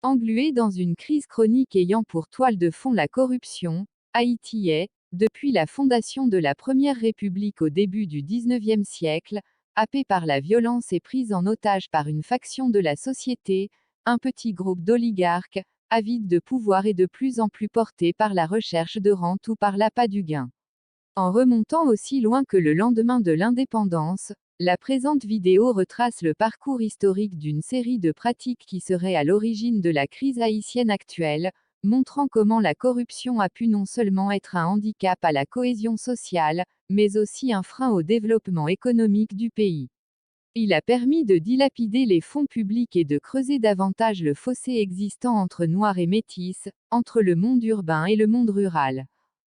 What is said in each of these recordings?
Englué dans une crise chronique ayant pour toile de fond la corruption, Haïti est, depuis la fondation de la Première République au début du XIXe siècle, happé par la violence et prise en otage par une faction de la société, un petit groupe d'oligarques, avides de pouvoir et de plus en plus portés par la recherche de rente ou par l'appât du gain. En remontant aussi loin que le lendemain de l'indépendance, la présente vidéo retrace le parcours historique d'une série de pratiques qui seraient à l'origine de la crise haïtienne actuelle, montrant comment la corruption a pu non seulement être un handicap à la cohésion sociale, mais aussi un frein au développement économique du pays. Il a permis de dilapider les fonds publics et de creuser davantage le fossé existant entre Noirs et Métis, entre le monde urbain et le monde rural.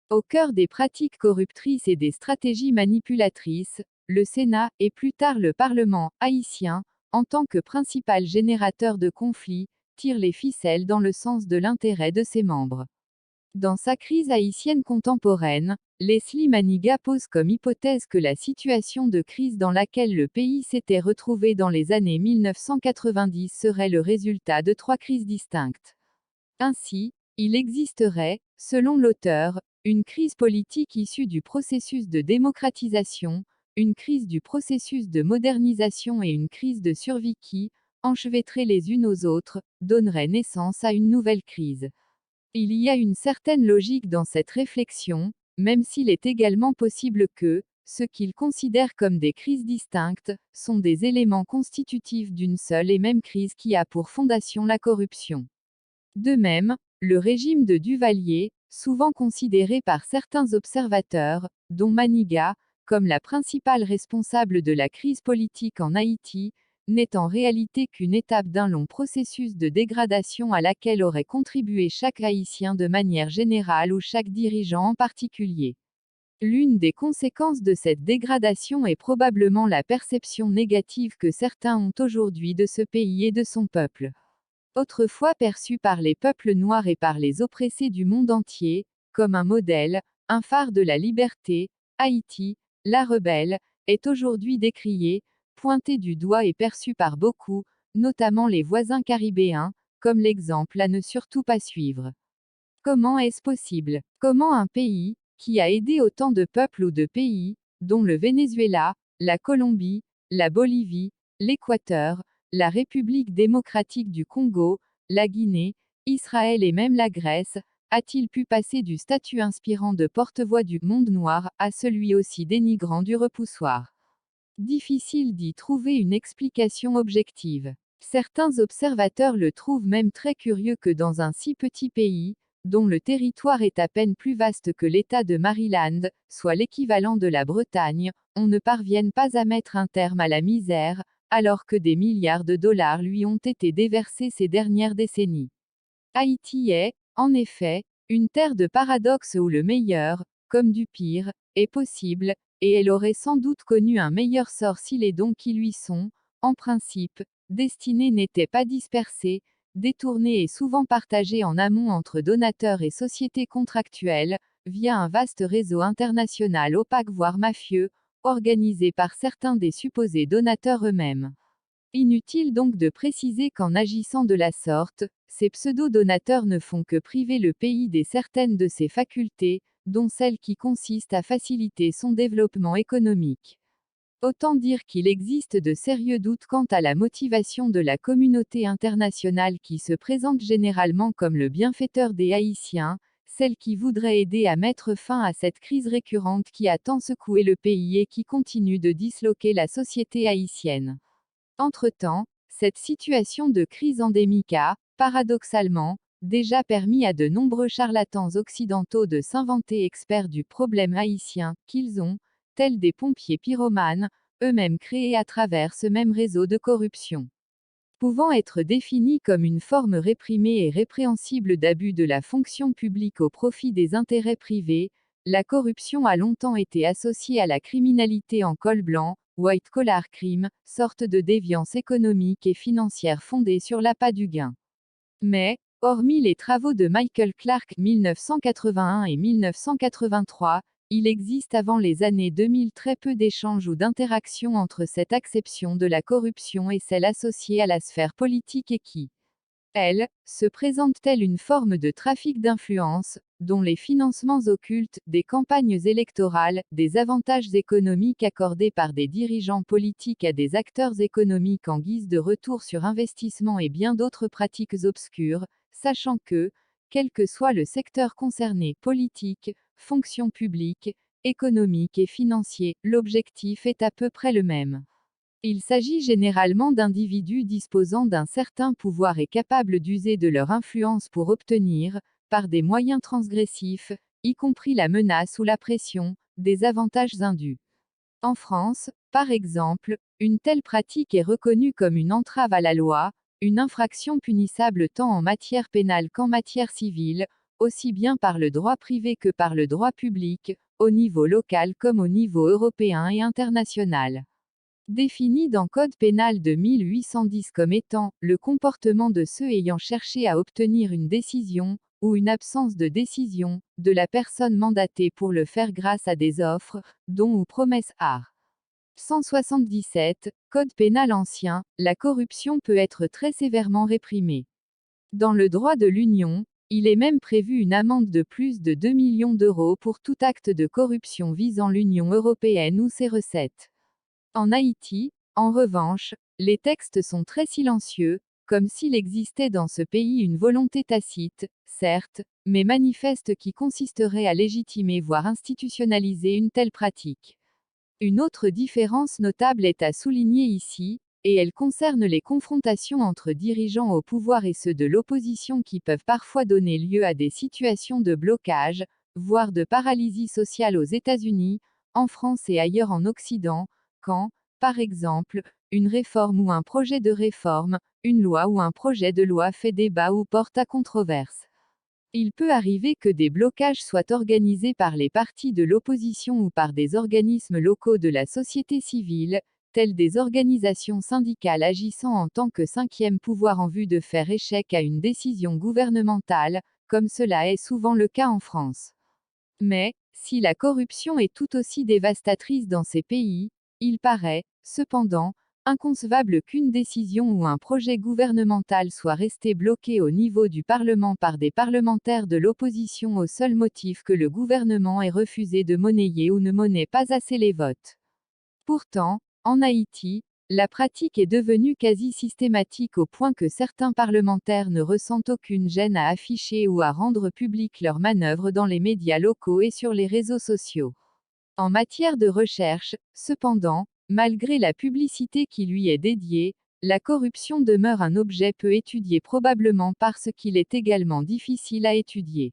Au cœur des pratiques corruptrices et des stratégies manipulatrices, le Sénat, et plus tard le Parlement haïtien, en tant que principal générateur de conflits, tire les ficelles dans le sens de l'intérêt de ses membres. Dans sa crise haïtienne contemporaine, Leslie Maniga pose comme hypothèse que la situation de crise dans laquelle le pays s'était retrouvé dans les années 1990 serait le résultat de trois crises distinctes. Ainsi, il existerait, selon l'auteur, une crise politique issue du processus de démocratisation, une crise du processus de modernisation et une crise de survie qui, enchevêtrées les unes aux autres, donneraient naissance à une nouvelle crise. Il y a une certaine logique dans cette réflexion, même s'il est également possible que, ce qu'il considère comme des crises distinctes, sont des éléments constitutifs d'une seule et même crise qui a pour fondation la corruption. De même, le régime de Duvalier, souvent considéré par certains observateurs, dont Maniga, comme la principale responsable de la crise politique en Haïti, n'est en réalité qu'une étape d'un long processus de dégradation à laquelle aurait contribué chaque Haïtien de manière générale ou chaque dirigeant en particulier. L'une des conséquences de cette dégradation est probablement la perception négative que certains ont aujourd'hui de ce pays et de son peuple. Autrefois perçu par les peuples noirs et par les oppressés du monde entier, comme un modèle, un phare de la liberté, Haïti, la rebelle, est aujourd'hui décrié, pointé du doigt et perçu par beaucoup, notamment les voisins caribéens, comme l'exemple à ne surtout pas suivre. Comment est-ce possible? Comment un pays, qui a aidé autant de peuples ou de pays, dont le Venezuela, la Colombie, la Bolivie, l'Équateur, la République démocratique du Congo, la Guinée, Israël et même la Grèce, a-t-il pu passer du statut inspirant de porte-voix du monde noir à celui aussi dénigrant du repoussoir? Difficile d'y trouver une explication objective. Certains observateurs le trouvent même très curieux que dans un si petit pays, dont le territoire est à peine plus vaste que l'État de Maryland, soit l'équivalent de la Bretagne, on ne parvienne pas à mettre un terme à la misère, alors que des milliards de dollars lui ont été déversés ces dernières décennies. Haïti est, en effet, une terre de paradoxes où le meilleur, comme du pire, est possible, et elle aurait sans doute connu un meilleur sort si les dons qui lui sont, en principe, destinés n'étaient pas dispersés, détournés et souvent partagés en amont entre donateurs et sociétés contractuelles, via un vaste réseau international opaque voire mafieux, organisé par certains des supposés donateurs eux-mêmes. Inutile donc de préciser qu'en agissant de la sorte, ces pseudo-donateurs ne font que priver le pays des certaines de ses facultés, dont celle qui consiste à faciliter son développement économique. Autant dire qu'il existe de sérieux doutes quant à la motivation de la communauté internationale qui se présente généralement comme le bienfaiteur des Haïtiens, celle qui voudrait aider à mettre fin à cette crise récurrente qui a tant secoué le pays et qui continue de disloquer la société haïtienne. Entre-temps, cette situation de crise endémique a, paradoxalement, déjà permis à de nombreux charlatans occidentaux de s'inventer experts du problème haïtien, qu'ils ont, tels des pompiers pyromanes, eux-mêmes créés à travers ce même réseau de corruption. Pouvant être définie comme une forme réprimée et répréhensible d'abus de la fonction publique au profit des intérêts privés, la corruption a longtemps été associée à la criminalité en col blanc, white collar crime, sorte de déviance économique et financière fondée sur l'appât du gain. Mais, hormis les travaux de Michael Clark 1981 et 1983, il existe avant les années 2000 très peu d'échanges ou d'interactions entre cette acception de la corruption et celle associée à la sphère politique et qui se présente telle une forme de trafic d'influence, dont les financements occultes, des campagnes électorales, des avantages économiques accordés par des dirigeants politiques à des acteurs économiques en guise de retour sur investissement et bien d'autres pratiques obscures, sachant que, quel que soit le secteur concerné, politique, fonction publique, économique et financier, l'objectif est à peu près le même. Il s'agit généralement d'individus disposant d'un certain pouvoir et capables d'user de leur influence pour obtenir, par des moyens transgressifs, y compris la menace ou la pression, des avantages indus. En France, par exemple, une telle pratique est reconnue comme une entrave à la loi, une infraction punissable tant en matière pénale qu'en matière civile, aussi bien par le droit privé que par le droit public, au niveau local comme au niveau européen et international. Défini dans Code pénal de 1810 comme étant le comportement de ceux ayant cherché à obtenir une décision, ou une absence de décision, de la personne mandatée pour le faire grâce à des offres, dons ou promesses art. 177, Code pénal ancien, la corruption peut être très sévèrement réprimée. Dans le droit de l'Union, il est même prévu une amende de plus de 2 millions d'euros pour tout acte de corruption visant l'Union européenne ou ses recettes. En Haïti, en revanche, les textes sont très silencieux, comme s'il existait dans ce pays une volonté tacite, certes, mais manifeste qui consisterait à légitimer voire institutionnaliser une telle pratique. Une autre différence notable est à souligner ici, et elle concerne les confrontations entre dirigeants au pouvoir et ceux de l'opposition qui peuvent parfois donner lieu à des situations de blocage, voire de paralysie sociale aux États-Unis, en France et ailleurs en Occident, quand, par exemple, une réforme ou un projet de réforme, une loi ou un projet de loi fait débat ou porte à controverse. Il peut arriver que des blocages soient organisés par les partis de l'opposition ou par des organismes locaux de la société civile, tels des organisations syndicales agissant en tant que cinquième pouvoir en vue de faire échec à une décision gouvernementale, comme cela est souvent le cas en France. Mais, si la corruption est tout aussi dévastatrice dans ces pays, il paraît, cependant, inconcevable qu'une décision ou un projet gouvernemental soit resté bloqué au niveau du Parlement par des parlementaires de l'opposition au seul motif que le gouvernement ait refusé de monnayer ou ne monnaie pas assez les votes. Pourtant, en Haïti, la pratique est devenue quasi systématique au point que certains parlementaires ne ressentent aucune gêne à afficher ou à rendre publiques leurs manœuvres dans les médias locaux et sur les réseaux sociaux. En matière de recherche, cependant, malgré la publicité qui lui est dédiée, la corruption demeure un objet peu étudié probablement parce qu'il est également difficile à étudier.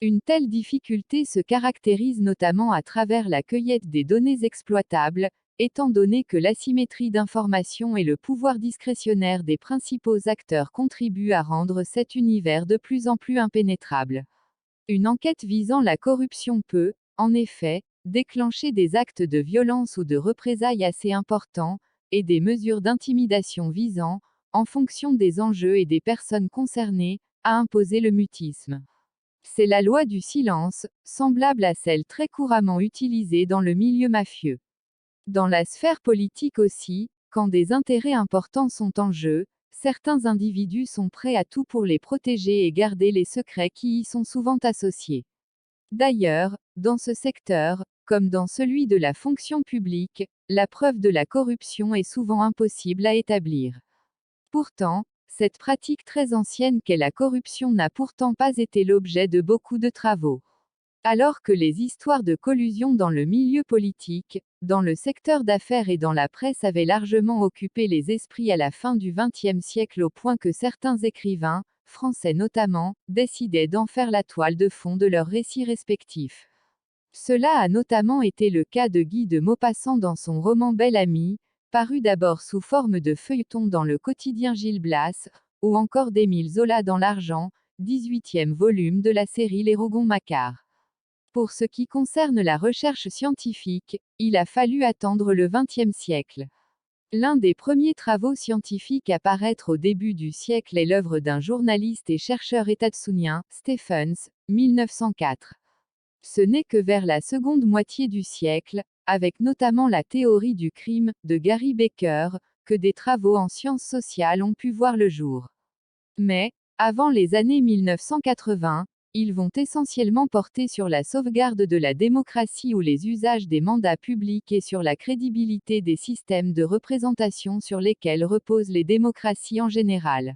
Une telle difficulté se caractérise notamment à travers la cueillette des données exploitables, étant donné que l'asymétrie d'information et le pouvoir discrétionnaire des principaux acteurs contribuent à rendre cet univers de plus en plus impénétrable. Une enquête visant la corruption peut, en effet, déclencher des actes de violence ou de représailles assez importants, et des mesures d'intimidation visant, en fonction des enjeux et des personnes concernées, à imposer le mutisme. C'est la loi du silence, semblable à celle très couramment utilisée dans le milieu mafieux. Dans la sphère politique aussi, quand des intérêts importants sont en jeu, certains individus sont prêts à tout pour les protéger et garder les secrets qui y sont souvent associés. D'ailleurs, dans ce secteur, comme dans celui de la fonction publique, la preuve de la corruption est souvent impossible à établir. Pourtant, cette pratique très ancienne qu'est la corruption n'a pourtant pas été l'objet de beaucoup de travaux. Alors que les histoires de collusion dans le milieu politique, dans le secteur d'affaires et dans la presse avaient largement occupé les esprits à la fin du XXe siècle au point que certains écrivains, français notamment, décidaient d'en faire la toile de fond de leurs récits respectifs. Cela a notamment été le cas de Guy de Maupassant dans son roman Bel Ami, paru d'abord sous forme de feuilleton dans le quotidien Gil Blas, ou encore d'Émile Zola dans l'Argent, 18e volume de la série Les Rougon-Macquart. Pour ce qui concerne la recherche scientifique, il a fallu attendre le XXe siècle. L'un des premiers travaux scientifiques à paraître au début du siècle est l'œuvre d'un journaliste et chercheur états-unien, Stephens, 1904. Ce n'est que vers la seconde moitié du siècle, avec notamment la théorie du crime, de Gary Becker, que des travaux en sciences sociales ont pu voir le jour. Mais, avant les années 1980, ils vont essentiellement porter sur la sauvegarde de la démocratie ou les usages des mandats publics et sur la crédibilité des systèmes de représentation sur lesquels reposent les démocraties en général.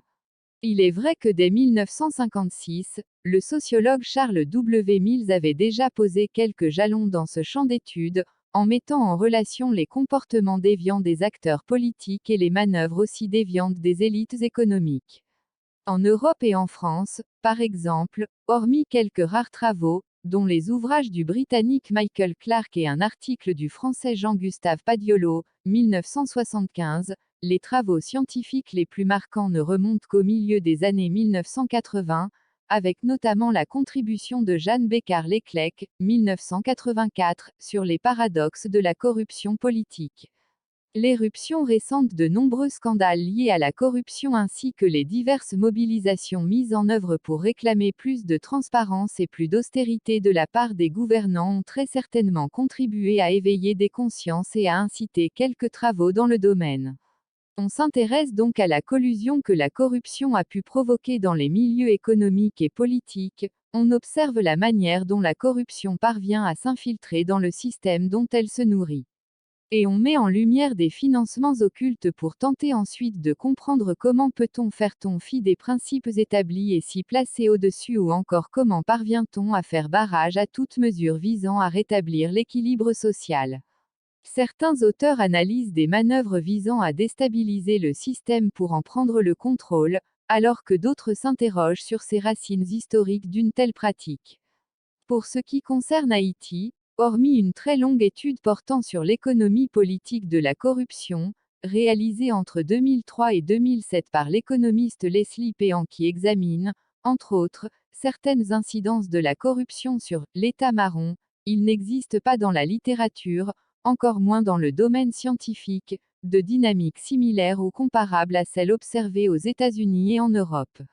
Il est vrai que dès 1956, le sociologue Charles W. Mills avait déjà posé quelques jalons dans ce champ d'études, en mettant en relation les comportements déviants des acteurs politiques et les manœuvres aussi déviantes des élites économiques. En Europe et en France, par exemple, hormis quelques rares travaux, dont les ouvrages du Britannique Michael Clarke et un article du Français Jean-Gustave Padiolo, 1975, les travaux scientifiques les plus marquants ne remontent qu'au milieu des années 1980, avec notamment la contribution de Jeanne Bécard-Leclerc, 1984, sur les paradoxes de la corruption politique. L'éruption récente de nombreux scandales liés à la corruption ainsi que les diverses mobilisations mises en œuvre pour réclamer plus de transparence et plus d'austérité de la part des gouvernants ont très certainement contribué à éveiller des consciences et à inciter quelques travaux dans le domaine. On s'intéresse donc à la collusion que la corruption a pu provoquer dans les milieux économiques et politiques, on observe la manière dont la corruption parvient à s'infiltrer dans le système dont elle se nourrit. Et on met en lumière des financements occultes pour tenter ensuite de comprendre comment peut-on faire fi des principes établis et s'y placer au-dessus ou encore comment parvient-on à faire barrage à toute mesure visant à rétablir l'équilibre social. Certains auteurs analysent des manœuvres visant à déstabiliser le système pour en prendre le contrôle, alors que d'autres s'interrogent sur ces racines historiques d'une telle pratique. Pour ce qui concerne Haïti, hormis une très longue étude portant sur l'économie politique de la corruption, réalisée entre 2003 et 2007 par l'économiste Leslie Péan qui examine, entre autres, certaines incidences de la corruption sur l'État marron, il n'existe pas dans la littérature, encore moins dans le domaine scientifique, de dynamique similaire ou comparable à celle observée aux États-Unis et en Europe.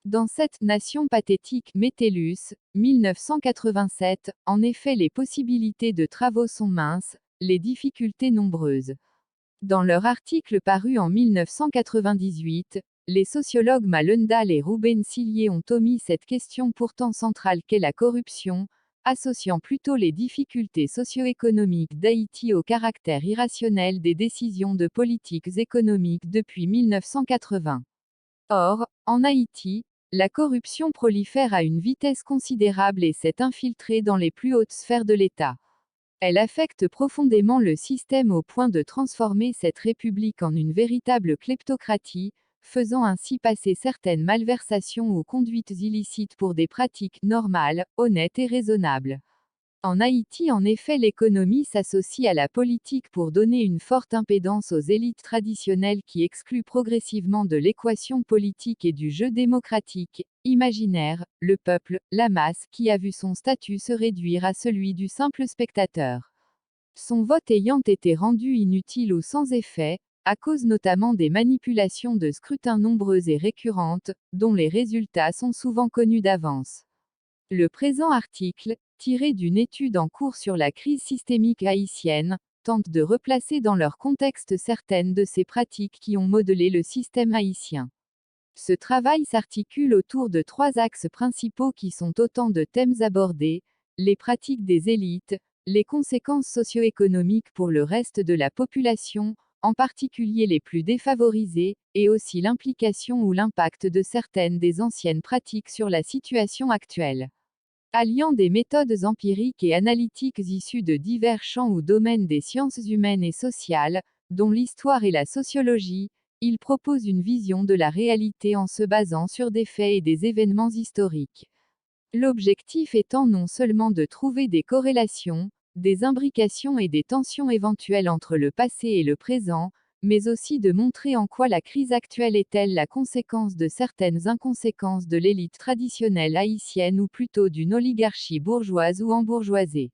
Dans cette nation pathétique, Metellus, 1987, en effet les possibilités de travaux sont minces, les difficultés nombreuses. Dans leur article paru en 1998, les sociologues Malundal et Ruben Sillier ont omis cette question pourtant centrale qu'est la corruption, associant plutôt les difficultés socio-économiques d'Haïti au caractère irrationnel des décisions de politiques économiques depuis 1980. Or, en Haïti, la corruption prolifère à une vitesse considérable et s'est infiltrée dans les plus hautes sphères de l'État. Elle affecte profondément le système au point de transformer cette république en une véritable kleptocratie, faisant ainsi passer certaines malversations ou conduites illicites pour des pratiques normales, honnêtes et raisonnables. En Haïti, en effet, l'économie s'associe à la politique pour donner une forte impédance aux élites traditionnelles qui excluent progressivement de l'équation politique et du jeu démocratique, imaginaire, le peuple, la masse, qui a vu son statut se réduire à celui du simple spectateur. Son vote ayant été rendu inutile ou sans effet, à cause notamment des manipulations de scrutin nombreuses et récurrentes, dont les résultats sont souvent connus d'avance. Le présent article, tiré d'une étude en cours sur la crise systémique haïtienne, tente de replacer dans leur contexte certaines de ces pratiques qui ont modelé le système haïtien. Ce travail s'articule autour de trois axes principaux qui sont autant de thèmes abordés, les pratiques des élites, les conséquences socio-économiques pour le reste de la population, en particulier les plus défavorisés, et aussi l'implication ou l'impact de certaines des anciennes pratiques sur la situation actuelle. Alliant des méthodes empiriques et analytiques issues de divers champs ou domaines des sciences humaines et sociales, dont l'histoire et la sociologie, il propose une vision de la réalité en se basant sur des faits et des événements historiques. L'objectif étant non seulement de trouver des corrélations, des imbrications et des tensions éventuelles entre le passé et le présent, mais aussi de montrer en quoi la crise actuelle est-elle la conséquence de certaines inconséquences de l'élite traditionnelle haïtienne ou plutôt d'une oligarchie bourgeoise ou embourgeoisée.